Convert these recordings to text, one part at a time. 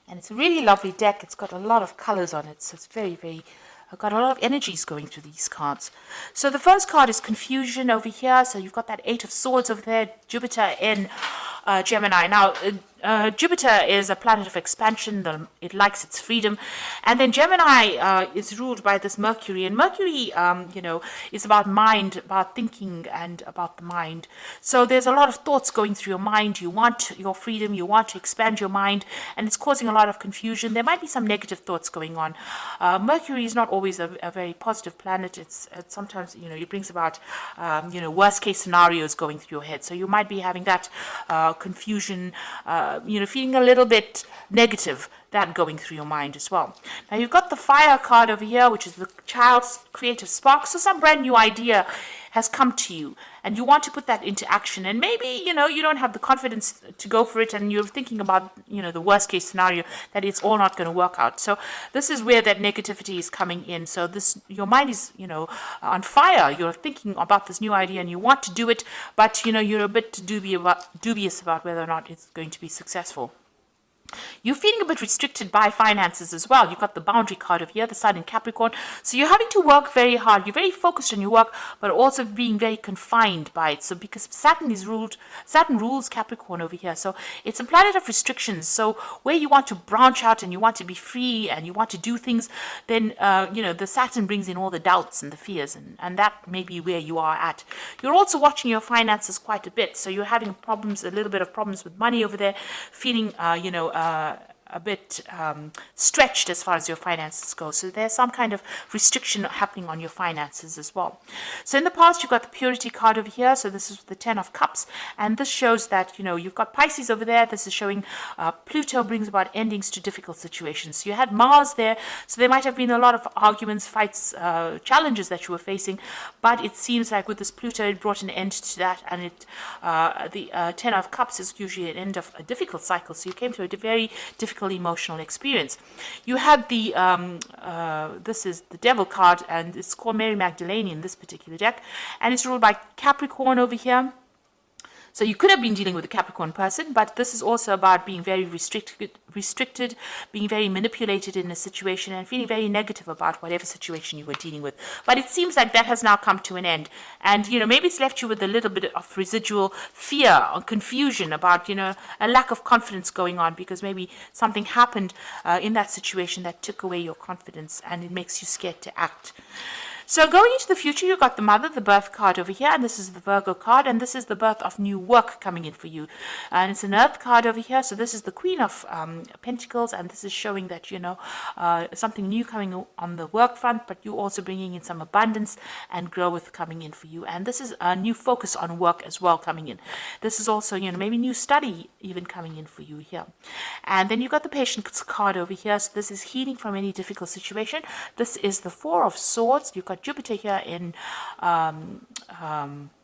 And it's a really lovely deck. It's got a lot of colors on it, so it's very, very... I've got a lot of energies going through these cards. So the first card is confusion over here. So you've got that Eight of Swords over there, Jupiter in Gemini. Now, Jupiter is a planet of expansion. It likes its freedom. And then Gemini is ruled by this Mercury. And Mercury, is about mind, about thinking, and about the mind. So there's a lot of thoughts going through your mind. You want your freedom. You want to expand your mind. And it's causing a lot of confusion. There might be some negative thoughts going on. Mercury is not always a very positive planet. It's sometimes, it brings about, worst case scenarios going through your head. So you might be having that confusion, feeling a little bit negative, that going through your mind as well. Now you've got the fire card over here, which is the child's creative spark. So some brand new idea has come to you and you want to put that into action. And maybe, you don't have the confidence to go for it and you're thinking about, the worst case scenario, that it's all not going to work out. So this is where that negativity is coming in. So your mind is, on fire. You're thinking about this new idea and you want to do it, but, you're a bit dubious about whether or not it's going to be successful. You're feeling a bit restricted by finances as well. You've got the boundary card over here, the Sun in Capricorn. So you're having to work very hard. You're very focused on your work, but also being very confined by it. So because Saturn rules Capricorn over here. So it's a planet of restrictions. So where you want to branch out and you want to be free and you want to do things, then, the Saturn brings in all the doubts and the fears. And that may be where you are at. You're also watching your finances quite a bit. So you're having a little bit of problems with money over there, feeling, a bit stretched as far as your finances go. So there's some kind of restriction happening on your finances as well. So in the past, you've got the purity card over here. So this is the 10 of Cups. And this shows that, you've got Pisces over there. This is showing Pluto brings about endings to difficult situations. So you had Mars there. So there might have been a lot of arguments, fights, challenges that you were facing. But it seems like with this Pluto, it brought an end to that. And the 10 of Cups is usually an end of a difficult cycle. So you came to a very difficult emotional experience. You had the this is the Devil card, and it's called Mary Magdalene in this particular deck, and it's ruled by Capricorn over here. So you could have been dealing with a Capricorn person, but this is also about being very restricted, being very manipulated in a situation and feeling very negative about whatever situation you were dealing with. But it seems like that has now come to an end. And, maybe it's left you with a little bit of residual fear or confusion about, a lack of confidence going on because maybe something happened in that situation that took away your confidence and it makes you scared to act. So going into the future, you've got the Mother, the birth card over here, and this is the Virgo card, and this is the birth of new work coming in for you. And it's an Earth card over here, so this is the Queen of Pentacles, and this is showing that, something new coming on the work front, but you're also bringing in some abundance and growth coming in for you. And this is a new focus on work as well coming in. This is also, maybe new study even coming in for you here. And then you've got the Patience card over here, so this is healing from any difficult situation. This is the Four of Swords. You've got Jupiter here in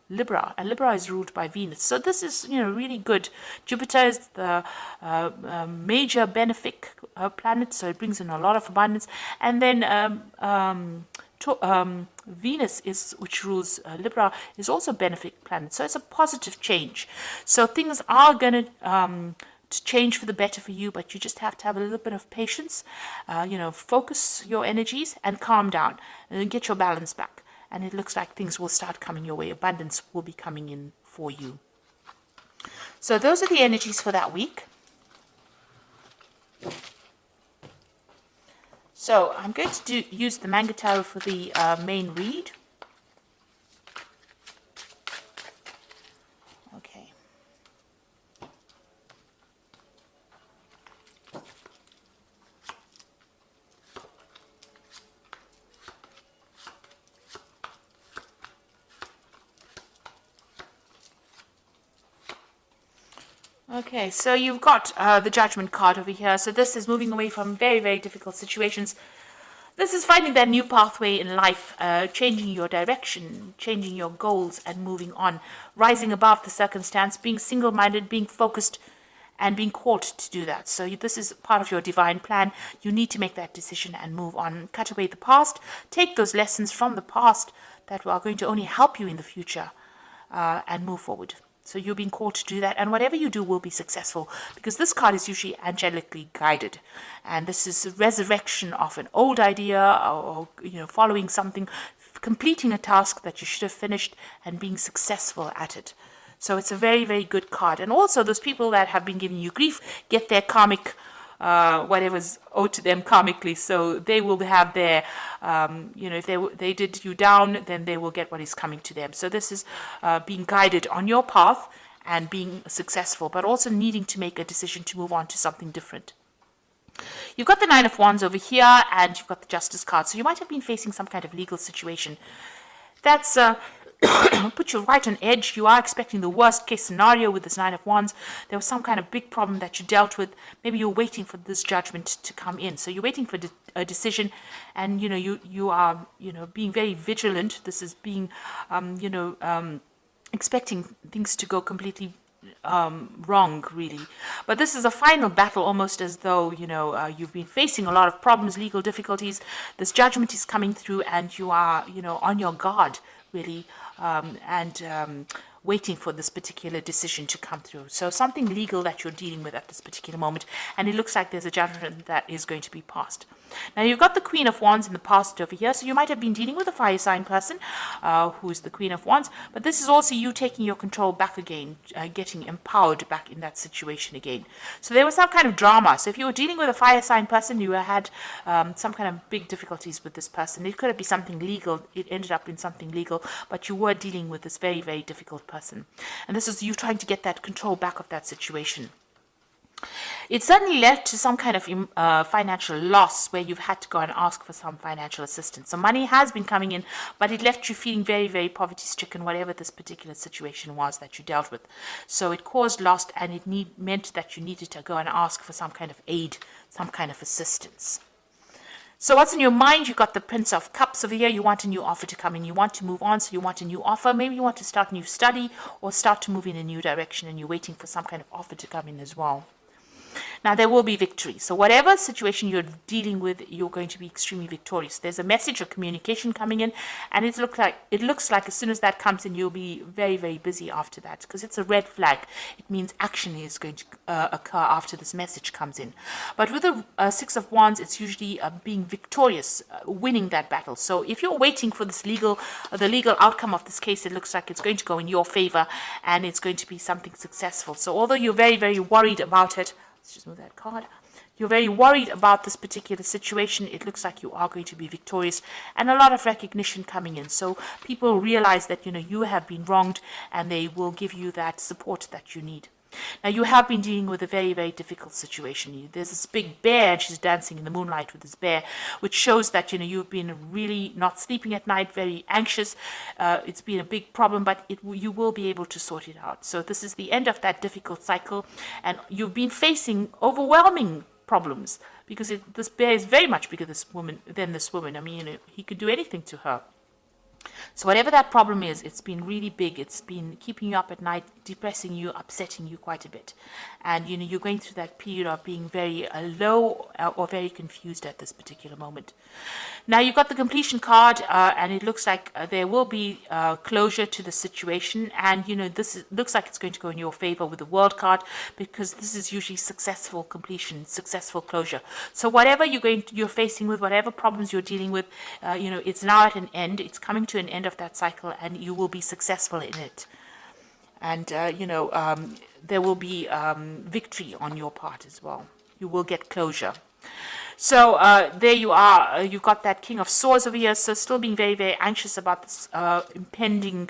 Libra, and Libra is ruled by Venus. So this is, really good. Jupiter is the major benefic planet, so it brings in a lot of abundance. And then Venus, which rules Libra, is also a benefic planet. So it's a positive change. So things are going to change for the better for you, but you just have to have a little bit of patience, focus your energies and calm down and get your balance back. And it looks like things will start coming your way. Abundance will be coming in for you. So those are the energies for that week. So I'm going to use the Manga Tarot for the main read. Okay. Okay, so you've got the Judgment card over here. So this is moving away from very, very difficult situations. This is finding that new pathway in life, changing your direction, changing your goals and moving on, rising above the circumstance, being single-minded, being focused, and being called to do that. So this is part of your divine plan. You need to make that decision and move on. Cut away the past. Take those lessons from the past that are going to only help you in the future and move forward. So you're being called to do that, and whatever you do will be successful, because this card is usually angelically guided, and this is a resurrection of an old idea, or following something, completing a task that you should have finished, and being successful at it. So it's a very, very good card. And also those people that have been giving you grief get their karmic whatever's owed to them karmically. So they will have their, if they did you down, then they will get what is coming to them. So this is being guided on your path and being successful, but also needing to make a decision to move on to something different. You've got the Nine of Wands over here, and you've got the Justice card. So you might have been facing some kind of legal situation. That's put you right on edge. You are expecting the worst case scenario with this Nine of Wands. There was some kind of big problem that you dealt with. Maybe you're waiting for this judgment to come in. So you're waiting for a decision, and you are being very vigilant. This is being expecting things to go completely wrong, really. But this is a final battle, almost as though you've been facing a lot of problems, legal difficulties. This judgment is coming through, and you are on your guard, really, and waiting for this particular decision to come through. So something legal that you're dealing with at this particular moment, and it looks like there's a judgment that is going to be passed. Now you've got the Queen of Wands in the past over here, so you might have been dealing with a fire sign person who is the Queen of Wands, but this is also you taking your control back again, getting empowered back in that situation again. So there was some kind of drama. So if you were dealing with a fire sign person, you had some kind of big difficulties with this person. It could have been something legal. It ended up in something legal, but you were dealing with this very, very difficult person. And this is you trying to get that control back of that situation. It certainly led to some kind of financial loss where you've had to go and ask for some financial assistance. So money has been coming in, but it left you feeling very, very poverty-stricken, whatever this particular situation was that you dealt with. So it caused loss, and it meant that you needed to go and ask for some kind of aid, some kind of assistance. So what's in your mind? You've got the Prince of Cups over here. You want a new offer to come in. You want to move on, so you want a new offer. Maybe you want to start a new study or start to move in a new direction, and you're waiting for some kind of offer to come in as well. Now, there will be victory. So whatever situation you're dealing with, you're going to be extremely victorious. There's a message or communication coming in, and it looks like as soon as that comes in, you'll be very, very busy after that, because it's a red flag. It means action is going to occur after this message comes in. But with the Six of Wands, it's usually being victorious, winning that battle. So if you're waiting for this the legal outcome of this case, it looks like it's going to go in your favor, and it's going to be something successful. So although you're very, very worried about it, let's just move that card. You're very worried about this particular situation. It looks like you are going to be victorious, and a lot of recognition coming in. So people realize that you have been wronged, and they will give you that support that you need. Now, you have been dealing with a very, very difficult situation. There's this big bear, and she's dancing in the moonlight with this bear, which shows that you've been really not sleeping at night, very anxious. It's been a big problem, but you will be able to sort it out. So this is the end of that difficult cycle, and you've been facing overwhelming problems, because this bear is very much bigger than this woman. I mean, he could do anything to her. So whatever that problem is, it's been really big. It's been keeping you up at night, depressing you, upsetting you quite a bit. And, you're going through that period of being very low or very confused at this particular moment. Now, you've got the completion card, and it looks like there will be closure to the situation. And, looks like it's going to go in your favor with the World card, because this is usually successful completion, successful closure. So whatever you're facing with, whatever problems you're dealing with, it's now at an end. It's coming to an end of that cycle, and you will be successful in it. And there will be victory on your part as well. You will get closure. So there you are. You've got that King of Swords over here. So still being very, very anxious about this impending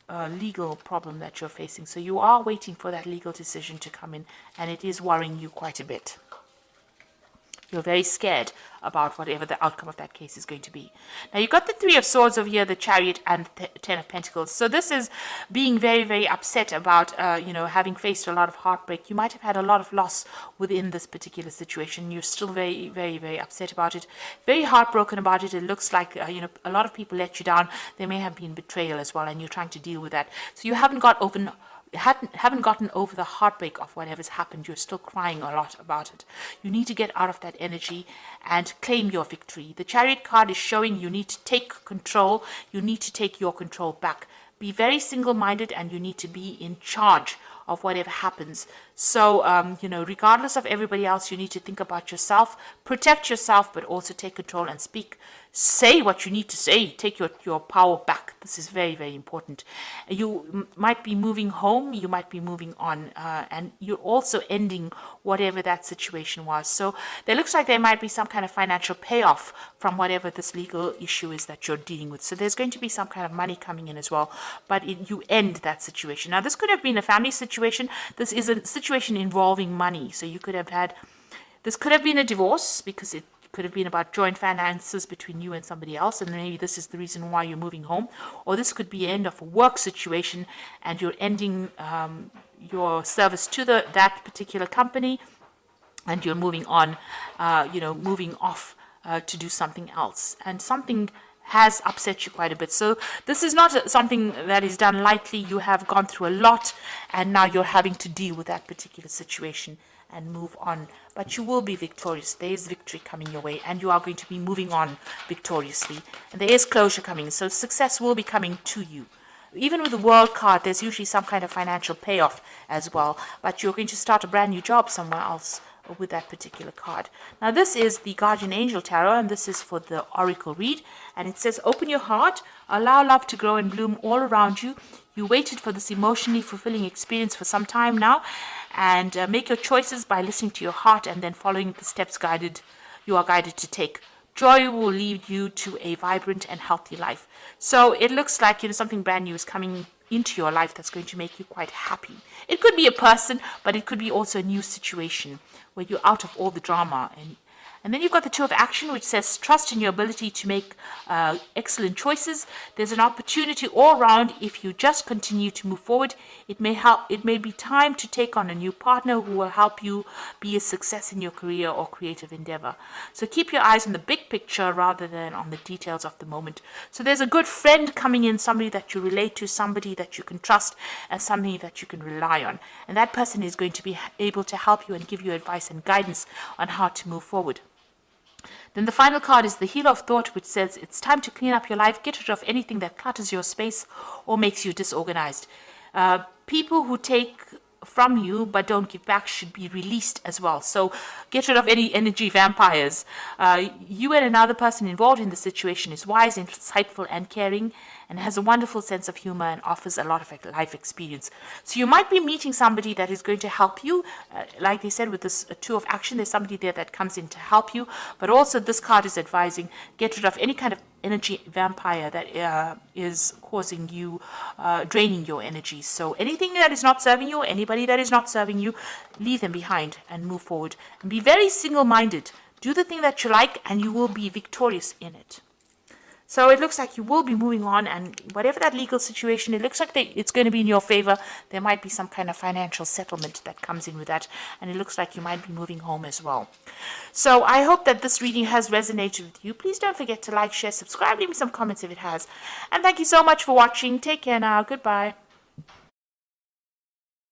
legal problem that you're facing. So you are waiting for that legal decision to come in, and it is worrying you quite a bit. You're very scared about whatever the outcome of that case is going to be. Now, you've got the Three of Swords over here, the Chariot, and the Ten of Pentacles. So this is being very, very upset about, having faced a lot of heartbreak. You might have had a lot of loss within this particular situation. You're still very, very, very upset about it, very heartbroken about it. It looks like, a lot of people let you down. There may have been betrayal as well, and you're trying to deal with that. So you haven't gotten over the heartbreak of whatever's happened. You're still crying a lot about it. You need to get out of that energy and claim your victory. The Chariot card is showing you need to take control. You need to take your control back. be very single-minded, and you need to be in charge of whatever happens. So, regardless of everybody else, you need to think about yourself, protect yourself, but also take control and say what you need to say, take your power back. This is very, very important. You might be moving home, you might be moving on, and you're also ending whatever that situation was. So there looks like there might be some kind of financial payoff from whatever this legal issue is that you're dealing with. So there's going to be some kind of money coming in as well, but you end that situation. Now, this could have been a family situation. This is a situation involving money. So this could have been a divorce, because it could have been about joint finances between you and somebody else, and maybe this is the reason why you're moving home. Or this could be the end of a work situation, and you're ending your service to that particular company, and you're moving on, moving off to do something else. And something has upset you quite a bit. So this is not something that is done lightly. You have gone through a lot, and now you're having to deal with that particular situation and move on. But you will be victorious. There is victory coming your way, and you are going to be moving on victoriously. And there is closure coming, so success will be coming to you. Even with the World card, there's usually some kind of financial payoff as well, but you're going to start a brand new job somewhere else with that particular card. Now, this is the Guardian Angel Tarot, and this is for the Oracle read, and it says, open your heart, allow love to grow and bloom all around you. You waited for this emotionally fulfilling experience for some time now, and make your choices by listening to your heart and then following the steps you are guided to take. Joy will lead you to a vibrant and healthy life. So it looks like something brand new is coming into your life that's going to make you quite happy. It could be a person, but it could be also a new situation where you're out of all the drama. And then you've got the Two of Action, which says trust in your ability to make excellent choices. There's an opportunity all around if you just continue to move forward. It may be time to take on a new partner who will help you be a success in your career or creative endeavor. So keep your eyes on the big picture rather than on the details of the moment. So there's a good friend coming in, somebody that you relate to, somebody that you can trust, and somebody that you can rely on. And that person is going to be able to help you and give you advice and guidance on how to move forward. Then the final card is the Healer of Thought, which says it's time to clean up your life, get rid of anything that clutters your space or makes you disorganized. People who take from you but don't give back should be released as well. So get rid of any energy vampires. You and another person involved in the situation is wise, insightful, and caring, and has a wonderful sense of humor and offers a lot of life experience. So you might be meeting somebody that is going to help you. Like they said, with this Two of Action, there's somebody there that comes in to help you. But also this card is advising, get rid of any kind of energy vampire that is causing you, draining your energy. So anything that is not serving you, anybody that is not serving you, leave them behind and move forward. And be very single-minded. Do the thing that you like, and you will be victorious in it. So it looks like you will be moving on, and whatever that legal situation, it looks like it's going to be in your favor. There might be some kind of financial settlement that comes in with that, and it looks like you might be moving home as well. So I hope that this reading has resonated with you. Please don't forget to like, share, subscribe, leave me some comments if it has. And thank you so much for watching. Take care now. Goodbye.